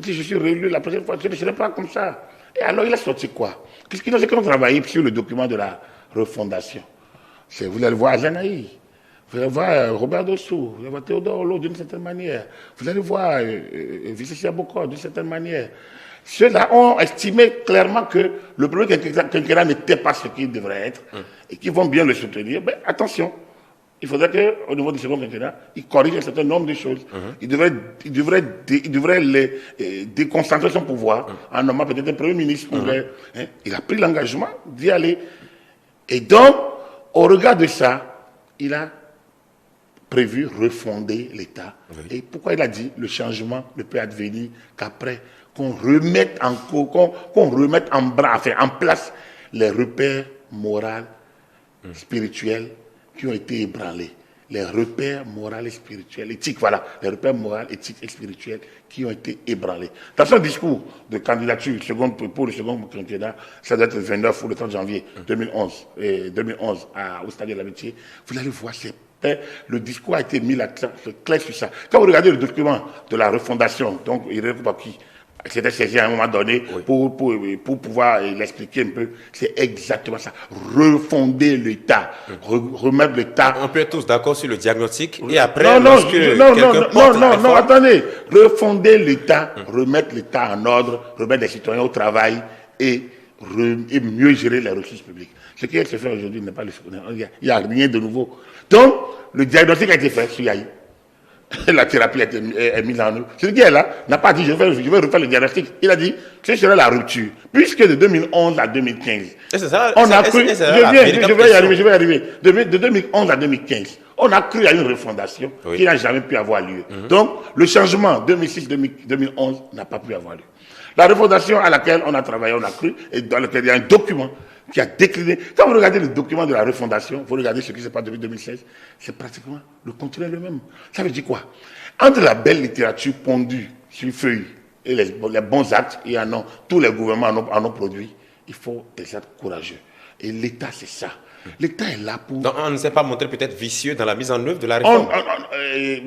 B: si je suis réélu la prochaine fois, je ne serai pas comme ça. Et alors il a sorti quoi? Qu'est-ce qu'ils ont travaillé sur le document de la refondation? Vous allez voir Azanaï, vous allez voir Robert Dossou, vous allez voir Théodore Hulot d'une certaine manière, vous allez voir Vicessia Bokor d'une certaine manière. Ceux-là ont estimé clairement que le premier quinquennat n'était pas ce qu'il devrait être et qu'ils vont bien le soutenir. Mais attention, il faudrait qu'au niveau du second quinquennat, ils corrigent un certain nombre de choses. Il devrait les déconcentrer son pouvoir en nommant peut-être un premier ministre. Il a pris l'engagement d'y aller. Et donc, au regard de ça, il a prévu refonder l'État. Et pourquoi il a dit le changement ne peut advenir qu'après qu'on remette en place les repères moraux, spirituels qui ont été ébranlés. Les repères moraux et spirituels, éthiques, voilà, les repères moraux, éthiques et spirituels qui ont été ébranlés. Dans son discours de candidature pour le second quinquennat, ça doit être le 29 ou le 30 janvier 2011 au Stade de l'Amitié, vous allez voir, le discours a été mis clair sur ça. Quand vous regardez le document de la refondation, donc il recoupe qui s'était saisi à un moment donné pour pouvoir l'expliquer un peu. C'est exactement ça. Refonder l'État. Remettre l'État.
A: On peut être tous d'accord sur le diagnostic. Et après,
B: attendez. Refonder l'État, remettre l'État en ordre, remettre les citoyens au travail et mieux gérer les ressources publiques. Ce qui se fait aujourd'hui n'est pas le secondaire. Il n'y a rien de nouveau. Donc, le diagnostic a été fait sur Yahi. La thérapie est mise en œuvre. Ce gars-là n'a pas dit je vais refaire le diagnostic. Il a dit que ce serait la rupture. Puisque de 2011 à 2015, on a cru. Je vais y arriver. De 2011 à 2015, on a cru à une refondation qui n'a jamais pu avoir lieu. Donc, le changement 2006-2011 n'a pas pu avoir lieu. La refondation à laquelle on a travaillé, on a cru, et dans lequel il y a un document qui a décliné. Quand vous regardez le document de la refondation, vous regardez ce qui se passe depuis 2016, c'est pratiquement le contenu le même. Ça veut dire quoi? Entre la belle littérature pondue sur feuille et les bons actes, tous les gouvernements en ont produit, il faut des actes courageux. Et l'État, c'est ça. L'État est là pour...
A: Donc on ne s'est pas montré peut-être vicieux dans la mise en œuvre de la réforme.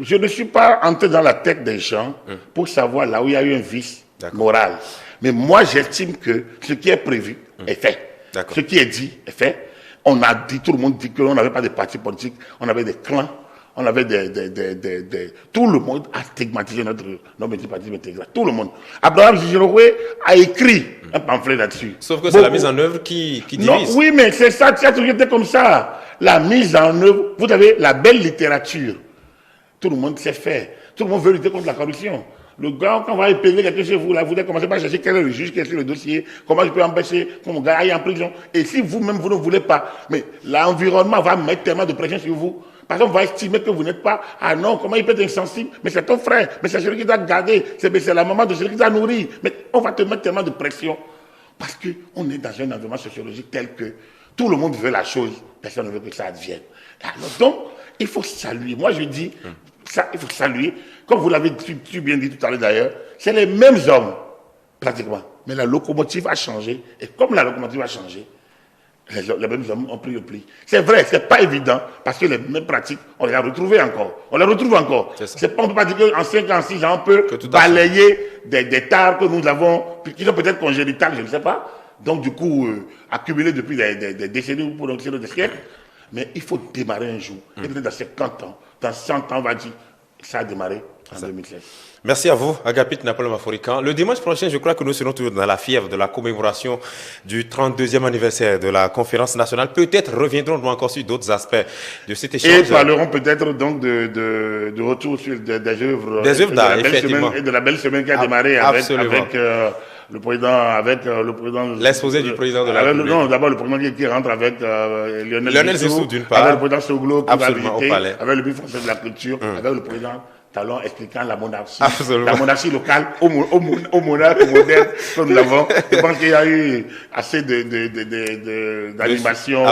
B: Je ne suis pas entré dans la tête des gens pour savoir là où il y a eu un vice morale. Mais moi, j'estime que ce qui est prévu est fait. Ce qui est dit est fait. On a dit, tout le monde dit qu'on n'avait pas de partis politiques, on avait des clans, on avait tout le monde a stigmatisé notre multipartisme intégral. Tout le monde. Abraham Zigerowe a écrit un pamphlet là-dessus.
A: Sauf que c'est la mise en œuvre qui divise.
B: Non, oui, mais c'est ça, ça a toujours été comme ça. La mise en œuvre, vous avez la belle littérature. Tout le monde sait faire. Tout le monde veut lutter contre la corruption. Le gars, quand on va payer quelqu'un chez vous, là, vous devez commencer par chercher quel est le juge, quel est le dossier, comment je peux empêcher que mon gars aille en prison. Et si vous-même, vous ne voulez pas, mais l'environnement va mettre tellement de pression sur vous. Par exemple, on va estimer que vous n'êtes pas, ah non, comment il peut être insensible? Mais c'est ton frère, mais c'est celui qui t'a gardé, c'est la maman de celui qui t'a nourri. Mais on va te mettre tellement de pression. Parce qu'on est dans un environnement sociologique tel que tout le monde veut la chose, personne ne veut que ça advienne. Alors, donc, il faut saluer. Moi, je dis, ça, il faut saluer. Comme vous l'avez bien dit tout à l'heure d'ailleurs, c'est les mêmes hommes, pratiquement. Mais la locomotive a changé. Et comme la locomotive a changé, les mêmes hommes ont pris le pli. C'est vrai, c'est pas évident, parce que les mêmes pratiques, on les a retrouvées encore. On les retrouve encore. C'est pas, on ne peut pas dire qu'en 5 ans, 6 ans, on peut balayer des tares que nous avons, qui sont peut-être congénitales, je ne sais pas. Donc, du coup, accumulées depuis des décennies ou pour des siècles. Mais il faut démarrer un jour. Et peut-être dans 50 ans, dans 100 ans, on va dire, ça a démarré en 2016.
A: Merci à vous, Agapit Napoléon Mafourican. Le dimanche prochain, je crois que nous serons toujours dans la fièvre de la commémoration du 32e anniversaire de la conférence nationale. Peut-être reviendrons-nous encore sur d'autres aspects de cet échange.
B: Et parlerons peut-être donc de retour sur des œuvres.
A: Des œuvres d'art, effectivement.
B: Et de la belle semaine qui a démarré avec le président.
A: L'exposé du président de la République.
B: Non, d'abord le président qui rentre avec
A: Lionel Zissou, d'une part.
B: Avec le président Soglo qui va visiter,
A: au palais.
B: avec le ministre français de la culture, avec le président Talon expliquant la monarchie.
A: Absolument.
B: La monarchie locale au monarque moderne que nous avons. Je pense qu'il y a eu assez d'animation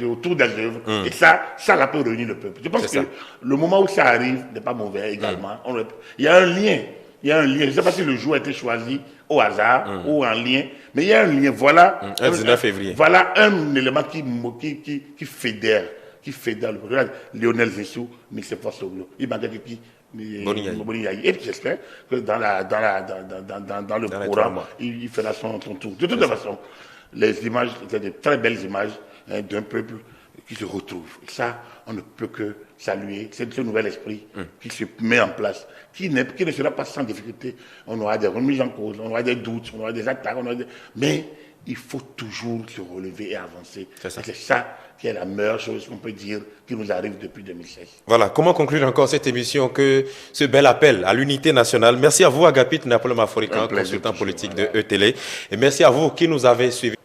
B: autour des œuvres. Et ça l'a peut réunir le peuple. Je pense que le moment où ça arrive n'est pas mauvais également. Il y a un lien. Il y a un lien. Je ne sais pas si le jour a été choisi au hasard ou en lien, mais il y a un lien. Voilà.
A: Un 19 février.
B: Voilà un élément qui fédère. Le président Lionel Zissou, mais c'est pas Soglo. Il manquait qui Boni Yayi. Et puis j'espère que dans le programme, il fera son tour. De toute façon, les images, c'est de très belles images d'un peuple qui se retrouve. Et ça, on ne peut que saluer. C'est ce nouvel esprit qui se met en place, qui ne sera pas sans difficulté. On aura des remises en cause, on aura des doutes, on aura des attaques, mais il faut toujours se relever et avancer. C'est ça qui est la meilleure chose qu'on peut dire qui nous arrive depuis 2016.
A: Voilà, comment conclure encore cette émission que ce bel appel à l'unité nationale. Merci à vous, Agapit Napoléon Mafourican, consultant politique de E-Télé. Et merci à vous qui nous avez suivis.